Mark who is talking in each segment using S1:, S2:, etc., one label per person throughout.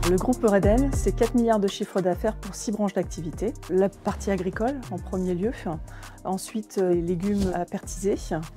S1: Le groupe Eureden, c'est 4 milliards de chiffre d'affaires pour 6 branches d'activité. La partie agricole en premier lieu, ensuite les légumes à pertiser,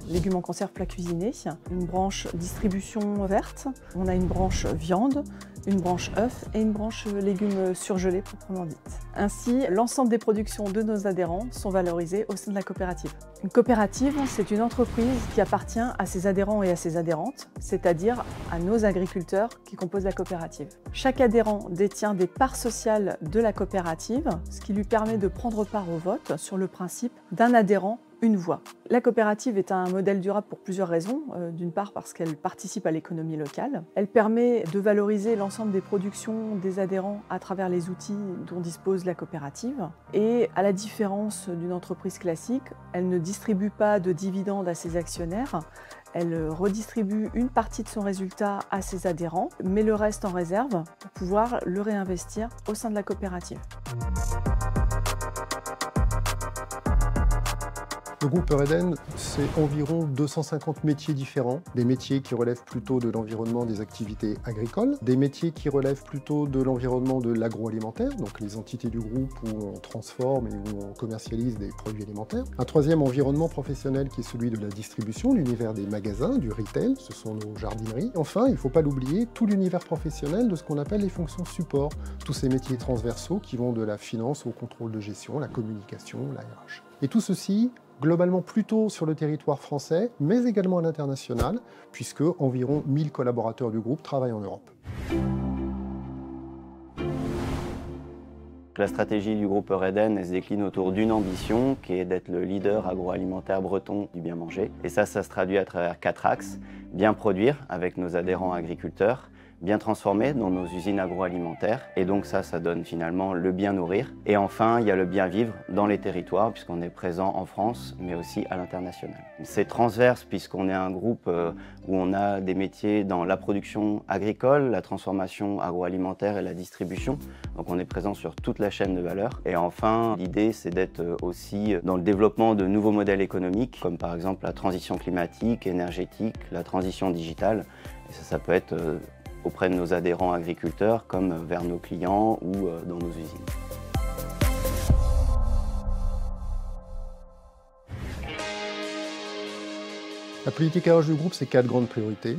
S1: légumes en conserve plat cuisiné, une branche distribution verte, on a une branche viande, une branche œufs et une branche légumes surgelés proprement dite. Ainsi, l'ensemble des productions de nos adhérents sont valorisées au sein de la coopérative. Une coopérative, c'est une entreprise qui appartient à ses adhérents et à ses adhérentes, c'est-à-dire à nos agriculteurs qui composent la coopérative. Chaque adhérent détient des parts sociales de la coopérative, ce qui lui permet de prendre part au vote sur le principe d'un adhérent, une voix. La coopérative est un modèle durable pour plusieurs raisons. D'une part parce qu'elle participe à l'économie locale. Elle permet de valoriser l'ensemble des productions des adhérents à travers les outils dont dispose la coopérative. Et à la différence d'une entreprise classique, elle ne distribue pas de dividendes à ses actionnaires. Elle redistribue une partie de son résultat à ses adhérents, mais le reste en réserve pour pouvoir le réinvestir au sein de la coopérative.
S2: Le groupe Eureden, c'est environ 250 métiers différents. Des métiers qui relèvent plutôt de l'environnement des activités agricoles, des métiers qui relèvent plutôt de l'environnement de l'agroalimentaire, donc les entités du groupe où on transforme et où on commercialise des produits alimentaires. Un troisième environnement professionnel qui est celui de la distribution, l'univers des magasins, du retail, ce sont nos jardineries. Enfin, il ne faut pas l'oublier, tout l'univers professionnel de ce qu'on appelle les fonctions support, tous ces métiers transversaux qui vont de la finance au contrôle de gestion, la communication, la RH. Et tout ceci, globalement plutôt sur le territoire français, mais également à l'international, puisque environ 1000 collaborateurs du groupe travaillent en Europe.
S3: La stratégie du groupe Eureden se décline autour d'une ambition qui est d'être le leader agroalimentaire breton du bien manger. Et ça se traduit à travers 4 axes. Bien produire avec nos adhérents agriculteurs, bien transformer dans nos usines agroalimentaires, et donc ça donne finalement le bien nourrir. Et enfin, il y a le bien vivre dans les territoires, puisqu'on est présent en France, mais aussi à l'international. C'est transverse, puisqu'on est un groupe où on a des métiers dans la production agricole, la transformation agroalimentaire et la distribution. Donc on est présent sur toute la chaîne de valeur. Et enfin, l'idée, c'est d'être aussi dans le développement de nouveaux modèles économiques, comme par exemple la transition climatique, énergétique, la transition digitale. Et ça peut être auprès de nos adhérents agriculteurs, comme vers nos clients ou dans nos usines.
S2: La politique RH du groupe, c'est 4 grandes priorités.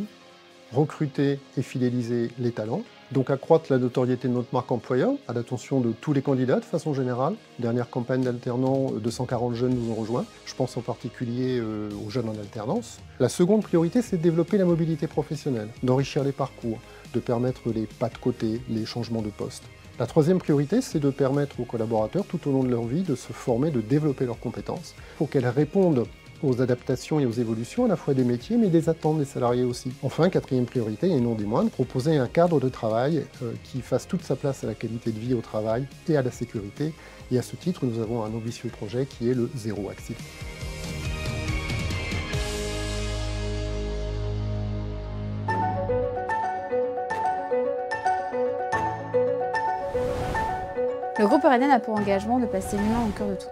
S2: Recruter et fidéliser les talents, donc accroître la notoriété de notre marque employeur à l'attention de tous les candidats de façon générale. Dernière campagne d'alternants, 240 jeunes nous ont rejoints. Je pense en particulier aux jeunes en alternance. La seconde priorité, c'est de développer la mobilité professionnelle, d'enrichir les parcours, de permettre les pas de côté, les changements de poste. La troisième priorité, c'est de permettre aux collaborateurs tout au long de leur vie de se former, de développer leurs compétences pour qu'elles répondent aux adaptations et aux évolutions à la fois des métiers, mais des attentes des salariés aussi. Enfin, quatrième priorité, et non des moindres, proposer un cadre de travail qui fasse toute sa place à la qualité de vie au travail et à la sécurité. Et à ce titre, nous avons un ambitieux projet qui est le zéro accident.
S4: Le groupe Eureden a pour engagement de placer l'humain au cœur de tout.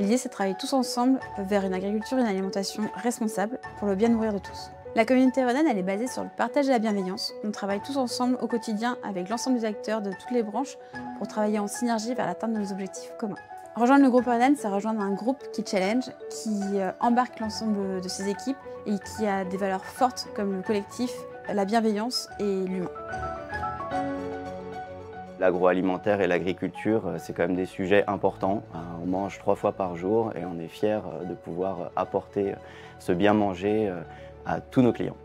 S4: L'idée, c'est de travailler tous ensemble vers une agriculture et une alimentation responsable pour le bien nourrir de tous. La communauté Eureden, elle est basée sur le partage et la bienveillance. On travaille tous ensemble au quotidien avec l'ensemble des acteurs de toutes les branches pour travailler en synergie vers l'atteinte de nos objectifs communs. Rejoindre le groupe Eureden, c'est rejoindre un groupe qui challenge, qui embarque l'ensemble de ses équipes et qui a des valeurs fortes comme le collectif, la bienveillance et l'humain.
S3: L'agroalimentaire et l'agriculture, c'est quand même des sujets importants. On mange 3 fois par jour et on est fiers de pouvoir apporter ce bien manger à tous nos clients.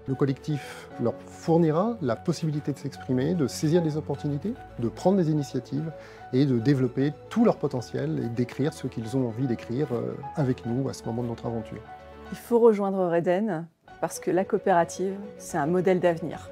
S2: Le collectif leur fournira la possibilité de s'exprimer, de saisir des opportunités, de prendre des initiatives et de développer tout leur potentiel et d'écrire ce qu'ils ont envie d'écrire avec nous à ce moment de notre aventure.
S1: Il faut rejoindre Eureden parce que la coopérative, c'est un modèle d'avenir.